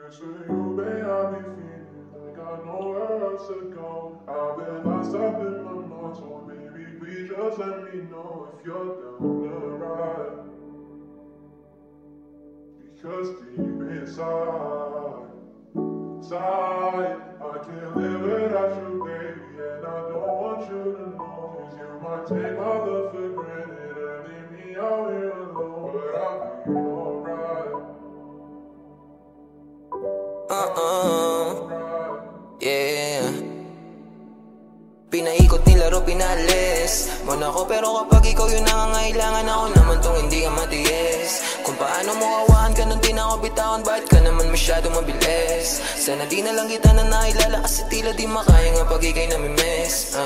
Next to you, babe, I be feeling like I know where else to go. I've been lost up in my mind, so baby, please just let me know if you're down to ride. Because deep inside, I can't live without you, baby, and I don't want you to know. 'Cause you might take my love for granted and leave me out here alone, but I'll be alright. Yeah. Pinaikot nilaro, pinalis mo na ako, pero kapag ikaw yung nangangailangan, ako naman tong hindi ka matiis. Kung paano mo kawahan ka nung di na ako bitawan, bakit ka naman masyadong mabilis? Sana di na lang kita na nailala, kasi tila di makaya nga pag ikay namimiss.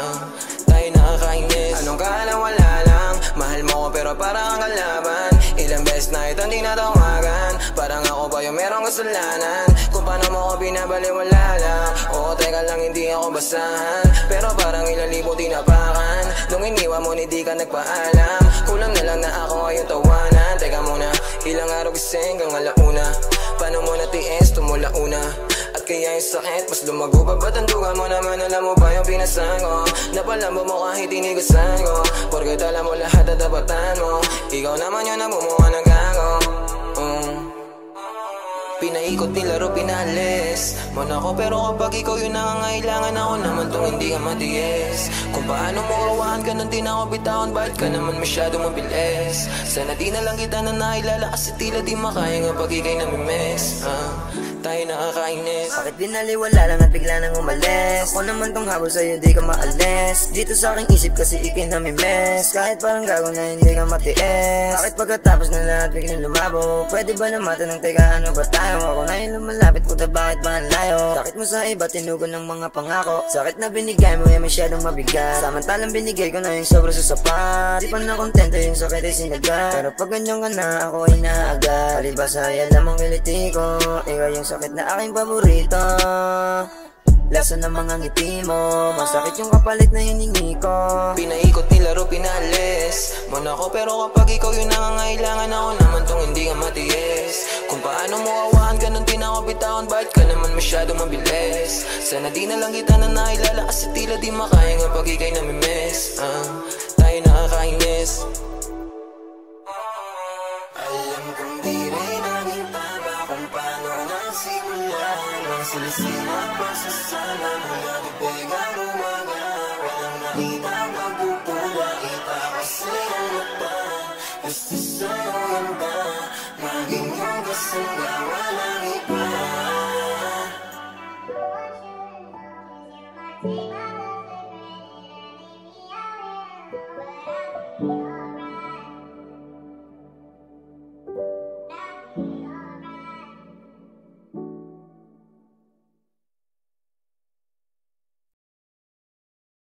Tayo nakakainis. Anong kala, wala lang. Mahal mo ko pero parang ang kalaban. Ilang beses na ito hindi natawagan, parang ako ba yung merong kasalanan? Kung paano mo ko binabaliwala lang. Oo, teka lang, hindi ako basahan, pero parang ilang libo tinapakan. Nung iniwan mo, hindi ka nagpaalam. Kulang na lang na ako ngayon tawanan. Teka muna, ilang araw gising hanggang alauna. Paano mo natiis, tumula una? At kaya yung sakit, mas lumago pa. Ba't andugan mo naman, alam mo ba yung pinasan ko? Napalambot mo kahit tinigusan ko, porket alam mo lahat at tapatan mo. Ikaw naman yung namumuha ng gago. Pinaikot, nilaro, pinalis mo na ako, pero kapag ikaw yung nangangailangan, ako naman tong hindi ka matiis. Kung paano mo kawahan ka nung di na ako bitawan, bakit ka naman masyadong mabilis? Sana di na lang kita na nailala, kasi tila di makaya nga pag ikay namimiss. Tayo nakakainis. Bakit binaliwala lang at bigla nang umalis? Ako naman tong habol sa'yo, di ka maalis. Dito sa aking isip kasi ikay namimiss. Kahit parang gago na hindi ka matiis. Bakit pagkatapos na lahat biglang lumabo? Pwede ba na matanong, teka ano ba tayo? Ako na yung lumalapit, puta bakit ba ang layo? Sakit mo sa iba, tinugon ng mga pangako. Sakit na binigay mo ay masyadong mabigat. Samantalang binigay ko na yung sobra sa sapat. Di pa na kontento yung sakit ay sinagat. Pero pag ganyan ka na, ako ay naagat. Palibasa yan lamang kiliti ko. Ikaw yung sakit na aking paborito. Lasa ng mga ngiti mo, masakit yung kapalit na hiningi ko. Pinaikot, nilaro, pinalis mo na ako, pero kapag ikaw yung nangangailangan, ako naman tong hindi ka matiis. Kung paano mo kawahan ka nung di na ako bitawan, bakit ka naman masyadong mabilis? Sana di na lang kita na nailala, kasi tila di makaya nga pag ikay namimiss. Tayo nakakainis. Alam kong di rin naging tama kung paano nagsimula. Silisila pa sa sana mula bibig ang umaga. Walang nakita magpupula, kita kasi ang mata. Gusto sa'yo yan ba? Maging yung kasangga, wala